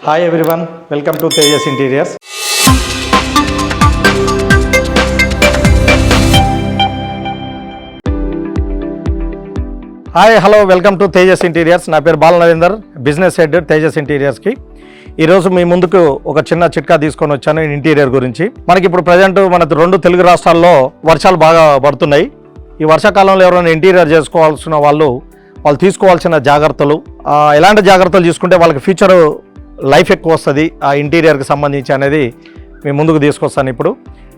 Hi everyone, welcome to Tejas interiors. Hi hello, welcome to Tejas interiors. నా పేరు బాల Narender, business head Tejas ఇంటీరియర్స్కి. ఈరోజు మీ ముందుకు ఒక చిన్న చిట్కా తీసుకొని వచ్చాను ఇంటీరియర్ గురించి. మనకి ఇప్పుడు ప్రజెంట్ మన 2 తెలుగు రాష్ట్రాల్లో వర్షాలు బాగా పడుతున్నాయి. ఈ వర్షాకాలంలో ఎవరైనా ఇంటీరియర్ చేసుకోవాల్సిన వాళ్ళు తీసుకోవాల్సిన జాగ్రత్తలు, ఎలాంటి జాగ్రత్తలు తీసుకుంటే వాళ్ళకి ఫ్యూచర్ లైఫ్ ఎక్కువ వస్తుంది ఆ ఇంటీరియర్కి సంబంధించి అనేది మీ ముందుకు తీసుకొస్తాను. ఇప్పుడు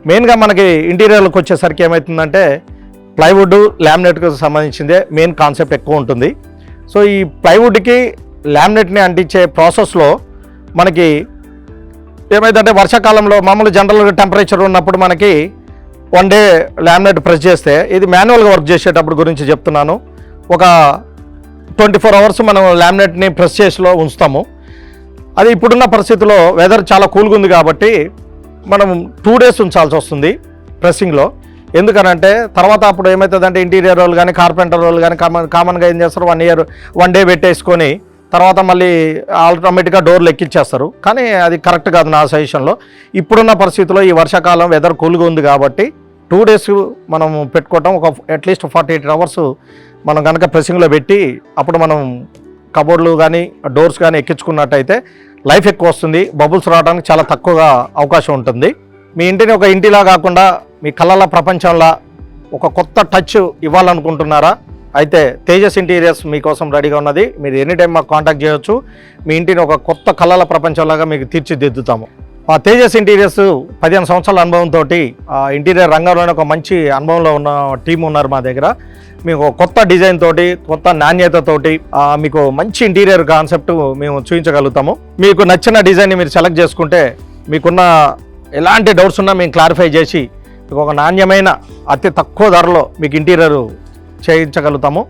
మెయిన్గా మనకి ఇంటీరియర్లకు వచ్చేసరికి ఏమవుతుందంటే ప్లైవుడ్, లామినేట్కి సంబంధించిందే మెయిన్ కాన్సెప్ట్ ఎక్కువ ఉంటుంది. సో ఈ ప్లైవుడ్కి లామినేట్ని అంటించే ప్రాసెస్లో మనకి ఏమైందంటే వర్షాకాలంలో మామూలు జనరల్ టెంపరేచర్ ఉన్నప్పుడు మనకి 1 డే లామినేట్ ప్రెస్ చేస్తే, ఇది మాన్యువల్గా వర్క్ చేసేటప్పుడు గురించి చెప్తున్నాను, ఒక 24 అవర్స్ మనం లామినేట్ని ప్రెస్ చేసిలో ఉంచుతాము. అది ఇప్పుడున్న పరిస్థితిలో వెదర్ చాలా కూల్గా ఉంది కాబట్టి మనం 2 డేస్ ఉంచాల్సి వస్తుంది ప్రెస్సింగ్లో. ఎందుకనంటే తర్వాత అప్పుడు ఏమవుతుందంటే ఇంటీరియర్ వాళ్ళు కానీ కార్పెంటర్ వాళ్ళు కానీ కామన్గా ఏం చేస్తారు, 1 డే పెట్టేసుకొని తర్వాత మళ్ళీ ఆటోమేటిక్గా డోర్లు ఎక్కిచ్చేస్తారు. కానీ అది కరెక్ట్ కాదు నా సజెషన్లో. ఇప్పుడున్న పరిస్థితిలో ఈ వర్షాకాలం వెదర్ కూల్గా ఉంది కాబట్టి 2 డేస్ మనం పెట్టుకోవటం, ఒక అట్లీస్ట్ 48 అవర్స్ మనం కనుక ప్రెస్సింగ్లో పెట్టి అప్పుడు మనం కబోర్డ్లు కానీ డోర్స్ కానీ ఎక్కించుకున్నట్టయితే లైఫ్ ఎక్కువ వస్తుంది. బబుల్స్ రావడానికి చాలా తక్కువగా అవకాశం ఉంటుంది. మీ ఇంటిని ఒక ఇంటిలా కాకుండా మీ కళల ప్రపంచంలో ఒక కొత్త టచ్ ఇవ్వాలనుకుంటున్నారా? అయితే తేజస్ ఇంటీరియర్స్ మీకోసం రెడీగా ఉన్నది. మీరు ఎనీ టైం మాకు కాంటాక్ట్ చేయొచ్చు. మీ ఇంటిని ఒక కొత్త కళల ప్రపంచంలాగా మీకు తీర్చిదిద్దుతాము. మా తేజస్ ఇంటీరియర్స్ 15 సంవత్సరాల అనుభవంతో ఇంటీరియర్ రంగంలోనే ఒక మంచి అనుభవంలో ఉన్న టీం ఉన్నారు మా దగ్గర. మీకు కొత్త డిజైన్ తోటి, కొత్త నాణ్యతతోటి మీకు మంచి ఇంటీరియర్ కాన్సెప్ట్ మేము చూపించగలుగుతాము. మీకు నచ్చిన డిజైన్ని మీరు సెలెక్ట్ చేసుకుంటే మీకున్న ఎలాంటి డౌట్స్ ఉన్నా మేము క్లారిఫై చేసి మీకు ఒక నాణ్యమైన అతి తక్కువ ధరలో మీకు ఇంటీరియర్ చేయించగలుగుతాము.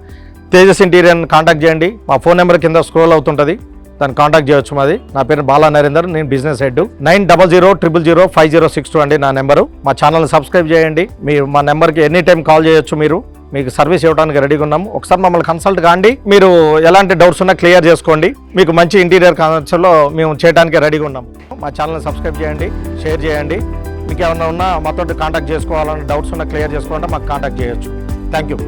తేజస్ ఇంటీరియర్ని కాంటాక్ట్ చేయండి. మా ఫోన్ నెంబర్ కింద స్క్రోల్ అవుతుంటుంది, దాన్ని కాంటాక్ట్ చేయొచ్చు. మాది, నా పేరు బాలా నరేందర్, నేను బిజినెస్ హెడ్. 9000005062 అండి నా నెంబరు. మా ఛానల్ని సబ్స్క్రైబ్ చేయండి. మీరు మా నెంబర్కి ఎనీ టైం కాల్ చేయొచ్చు. మీకు సర్వీస్ ఇవ్వడానికి రెడీగా ఉన్నాము. ఒకసారి మమ్మల్ని కన్సల్ట్ కాండి. మీరు ఎలాంటి డౌట్స్ ఉన్నా క్లియర్ చేసుకోండి. మీకు మంచి ఇంటీరియర్ కాన్సెప్ట్లో మేము చేయడానికి రెడీగా ఉన్నాము. మా ఛానల్ని సబ్స్క్రైబ్ చేయండి, షేర్ చేయండి. మీకు ఏమన్నా ఉన్నా మాతో కాంటాక్ట్ చేసుకోవాలన్న డౌట్స్ ఉన్నా క్లియర్ చేసుకోవాలంటే మాకు కాంటాక్ట్ చేయొచ్చు. Thank you.